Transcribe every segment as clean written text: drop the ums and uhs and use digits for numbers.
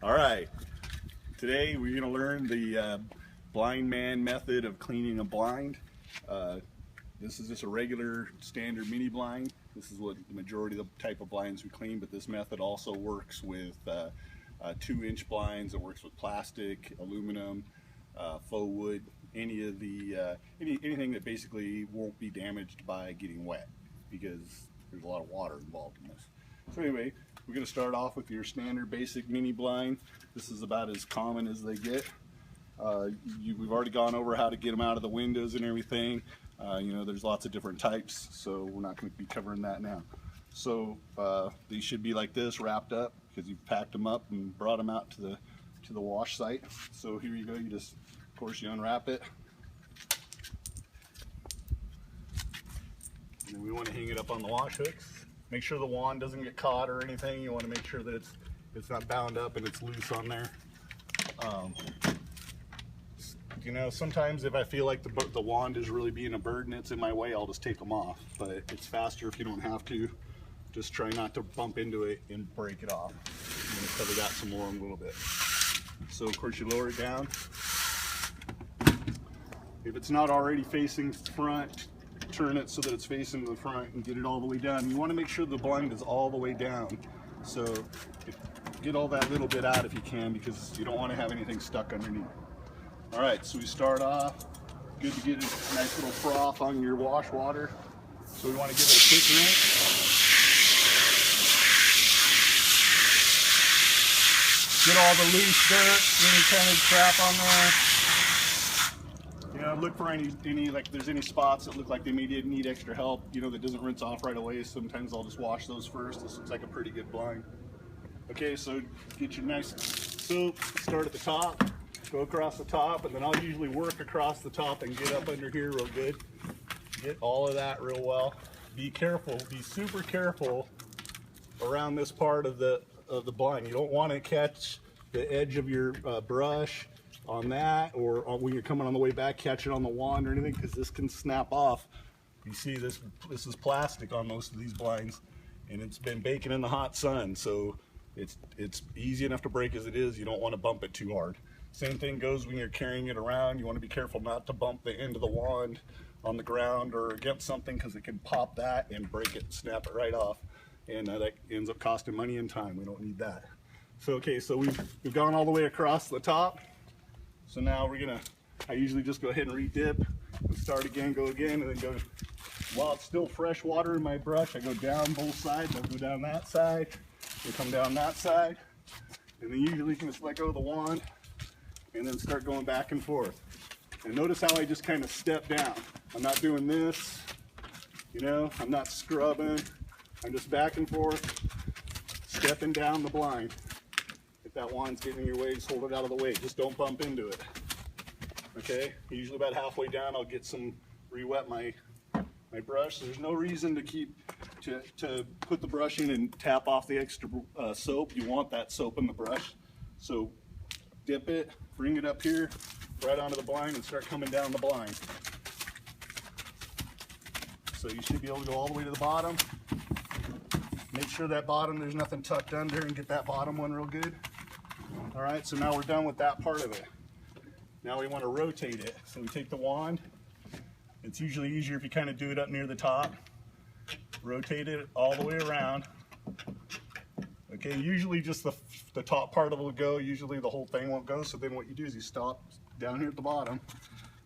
All right, today we're going to learn the Blindman method of cleaning a blind. This is just a regular standard mini blind. This is what the majority of the type of blinds we clean, but this method also works with 2-inch blinds. It works with plastic, aluminum, faux wood, anything that basically won't be damaged by getting wet, because there's a lot of water involved in this. So anyway, we're going to start off with your standard basic mini blind. This is about as common as they get. We've already gone over how to get them out of the windows and everything. You know, there's lots of different types, so we're not going to be covering that now. So these should be like this, wrapped up, because you've packed them up and brought them out to the wash site. So here you go. You just, of course, you unwrap it, and then we want to hang it up on the wash hooks. Make sure the wand doesn't get caught or anything. You want to make sure that it's not bound up and it's loose on there. You know, sometimes if I feel like the wand is really being a burden, it's in my way, I'll just take them off. But it's faster if you don't have to. Just try not to bump into it and break it off. I'm going to cover that some more in a little bit. So of course you lower it down. If it's not already facing front, turn it so that it's facing the front and get it all the way down. You want to make sure the blind is all the way down. So get all that little bit out if you can, because you don't want to have anything stuck underneath. All right, so we start off, good to get a nice little froth on your wash water. So we want to give it a quick rinse. Get all the loose dirt, any kind of crap on there. You know, look for any like there's any spots that look like they may need extra help, you know, that doesn't rinse off right away. Sometimes I'll just wash those first. This looks like a pretty good blind. Okay, so get your nice soap, start at the top, go across the top, and then I'll usually work across the top and get up under here real good. Get all of that real well. Be careful, be super careful around this part of the blind. You don't want to catch the edge of your brush on that, or when you're coming on the way back, catch it on the wand or anything, because this can snap off. You see this is plastic on most of these blinds, and it's been baking in the hot sun, so it's easy enough to break as it is. You don't want to bump it too hard. Same thing goes when you're carrying it around. You want to be careful not to bump the end of the wand on the ground or against something, because it can pop that and break it, snap it right off, and that ends up costing money and time. We don't need that. So okay, so we've gone all the way across the top. So now I usually just go ahead and re-dip and start again, go again, and then go, while it's still fresh water in my brush, I go down both sides. I'll go down that side, and come down that side, and then usually you can just let go of the wand and then start going back and forth. And notice how I just kind of step down. I'm not doing this, you know, I'm not scrubbing. I'm just back and forth, stepping down the blind. If that wand's getting in your way, just hold it out of the way. Just don't bump into it. Okay? Usually about halfway down, I'll get re-wet my brush. There's no reason to put the brush in and tap off the extra soap. You want that soap in the brush. So dip it, bring it up here, right onto the blind, and start coming down the blind. So you should be able to go all the way to the bottom. Make sure that bottom, there's nothing tucked under, and get that bottom one real good. All right, so now we're done with that part of it. Now we want to rotate it. So we take the wand. It's usually easier if you kind of do it up near the top. Rotate it all the way around. Okay, usually just the top part of it will go. Usually the whole thing won't go. So then what you do is you stop down here at the bottom,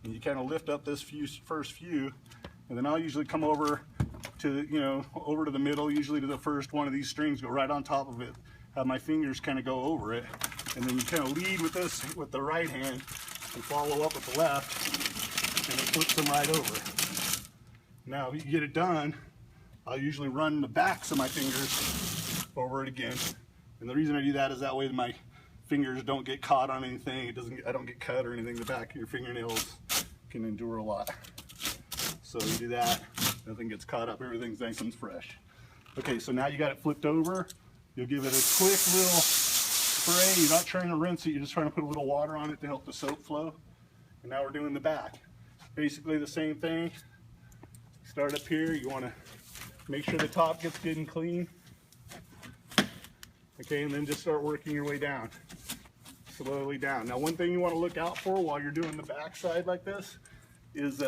and you kind of lift up this first few, and then I'll usually come over to, you know, over to the middle, usually to the first one of these strings, go right on top of it, have my fingers kind of go over it, and then you kind of lead with this, with the right hand, and follow up with the left, and it flips them right over. Now, if you get it done, I'll usually run the backs of my fingers over it again, and the reason I do that is that way my fingers don't get caught on anything. I don't get cut or anything. The back of your fingernails can endure a lot. So you do that, nothing gets caught up, everything's nice and fresh. Okay, so now you got it flipped over. You'll give it a quick little spray. You're not trying to rinse it, you're just trying to put a little water on it to help the soap flow. And now we're doing the back. Basically the same thing. Start up here, you want to make sure the top gets good and clean. Okay, and then just start working your way down, slowly down. Now, one thing you want to look out for while you're doing the backside like this is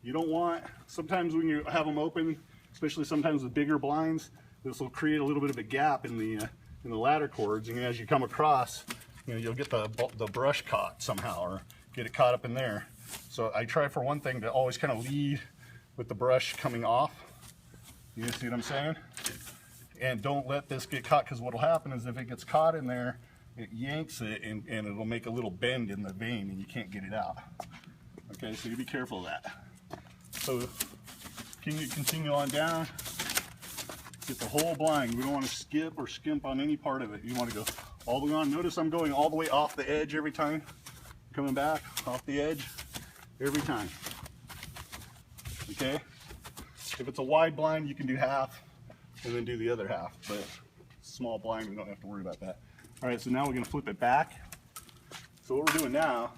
you don't want, sometimes when you have them open, especially sometimes with bigger blinds, this will create a little bit of a gap in the ladder cords, and as you come across, you'll get the brush caught somehow, or get it caught up in there. So I try, for one thing, to always kind of lead with the brush coming off. You see what I'm saying? And don't let this get caught, because what will happen is if it gets caught in there, it yanks it, and it'll make a little bend in the vein, and you can't get it out. Okay, so you be careful of that. So can you continue on down? Get the whole blind. We don't want to skip or skimp on any part of it. You want to go all the way on. Notice I'm going all the way off the edge every time. Coming back off the edge every time. Okay? If it's a wide blind, you can do half and then do the other half. But small blind, we don't have to worry about that. All right, so now we're going to flip it back. So what we're doing now,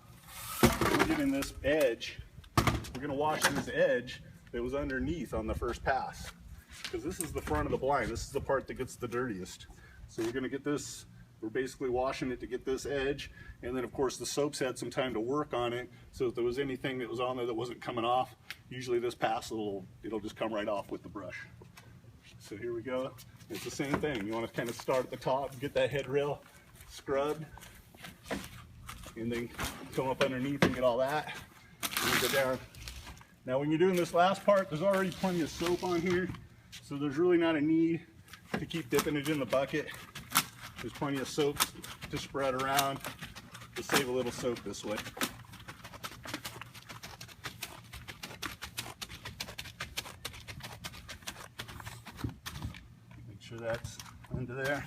we're getting this edge. We're going to wash this edge that was underneath on the first pass, because this is the front of the blind. This is the part that gets the dirtiest. So we're going to get this, we're basically washing it to get this edge, and then of course the soap's had some time to work on it, so if there was anything that was on there that wasn't coming off, usually this pass it'll just come right off with the brush. So here we go. It's the same thing. You want to kind of start at the top, get that head rail scrubbed, and then come up underneath and get all that, and then go down. Now when you're doing this last part, there's already plenty of soap on here, so there's really not a need to keep dipping it in the bucket. There's plenty of soap to spread around to save a little soap this way. Make sure that's under there.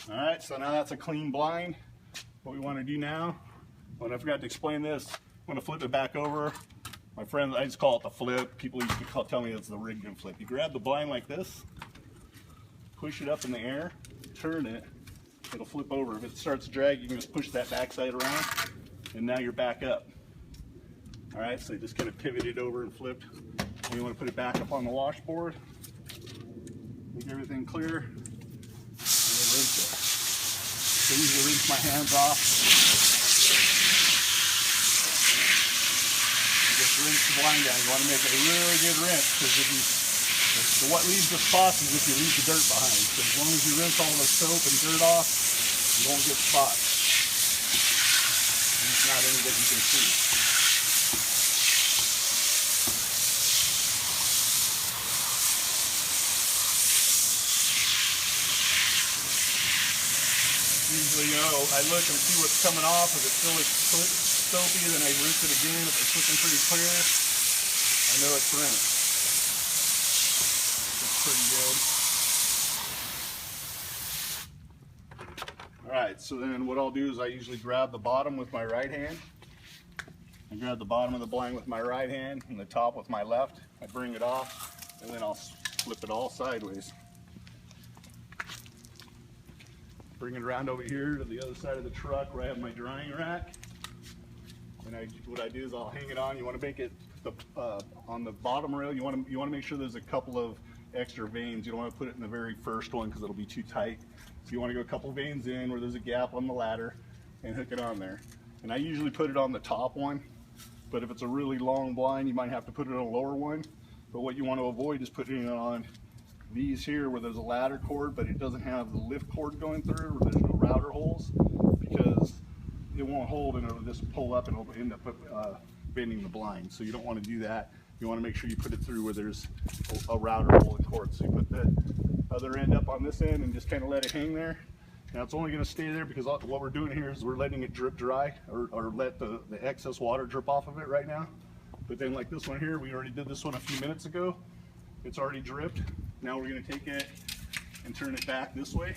All right, so now that's a clean blind. What we want to do now, I forgot to explain this, I'm going to flip it back over. My friends, I just call it the flip. People used to tell me it's the rigged and flip. You grab the blind like this, push it up in the air, turn it, it'll flip over. If it starts to drag, you can just push that backside around, and now you're back up. All right, so you just kind of pivot it over and flip. And you want to put it back up on the washboard, make everything clear, and then rinse it. So I usually rinse my hands off. Just rinse the blind down. You want to make it a really good rinse, because what leaves the spots is if you leave the dirt behind. So as long as you rinse all the soap and dirt off, you won't get spots. At least not any that you can see. Usually, I look and see what's coming off. If it's still soapy, then I rinse it again. If it's looking pretty clear, I know it's rinsed. It's pretty good. All right, so then what I'll do is I usually grab the bottom with my right hand. I grab the bottom of the blind with my right hand and the top with my left. I bring it off, and then I'll flip it all sideways. Bring it around over here to the other side of the truck where I have my drying rack. And what I do is I'll hang it on. You want to make it on the bottom rail. You want to make sure there's a couple of extra veins. You don't want to put it in the very first one because it'll be too tight. So you want to go a couple veins in where there's a gap on the ladder and hook it on there. And I usually put it on the top one, but if it's a really long blind, you might have to put it on a lower one. But what you want to avoid is putting it on these here where there's a ladder cord, but it doesn't have the lift cord going through, or there's no router holes, because it won't hold and it'll just pull up and it'll end up bending the blind. So you don't want to do that. You want to make sure you put it through where there's a router hole and cord. So you put the other end up on this end and just kind of let it hang there. Now it's only going to stay there because what we're doing here is we're letting it drip dry, or let the excess water drip off of it right now. But then like this one here, we already did this one a few minutes ago. It's already dripped. Now we're going to take it and turn it back this way.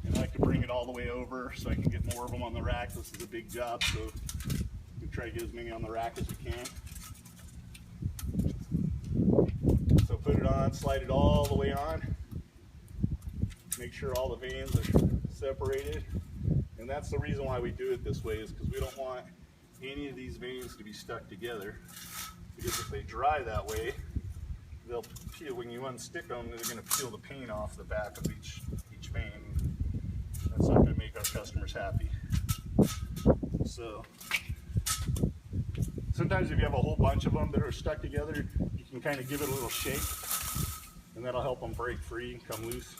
And I like to bring it all the way over so I can get more of them on the rack. This is a big job, so we try to get as many on the rack as we can. So put it on, slide it all the way on. Make sure all the veins are separated. And that's the reason why we do it this way, is because we don't want any of these veins to be stuck together. Because if they dry that way, they'll peel when you unstick them. They're going to peel the paint off the back of each pane. That's not going to make our customers happy. So sometimes if you have a whole bunch of them that are stuck together, you can kind of give it a little shake, and that'll help them break free and come loose.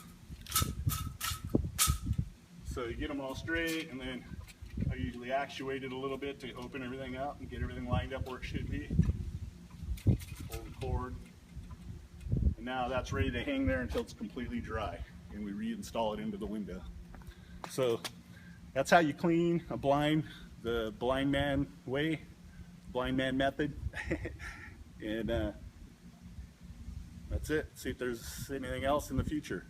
So you get them all straight, and then I usually actuate it a little bit to open everything up and get everything lined up where it should be. Pull the cord, and now that's ready to hang there until it's completely dry, and we reinstall it into the window. So that's how you clean a blind, the Blindman way, Blindman Method. And that's it. See if there's anything else in the future.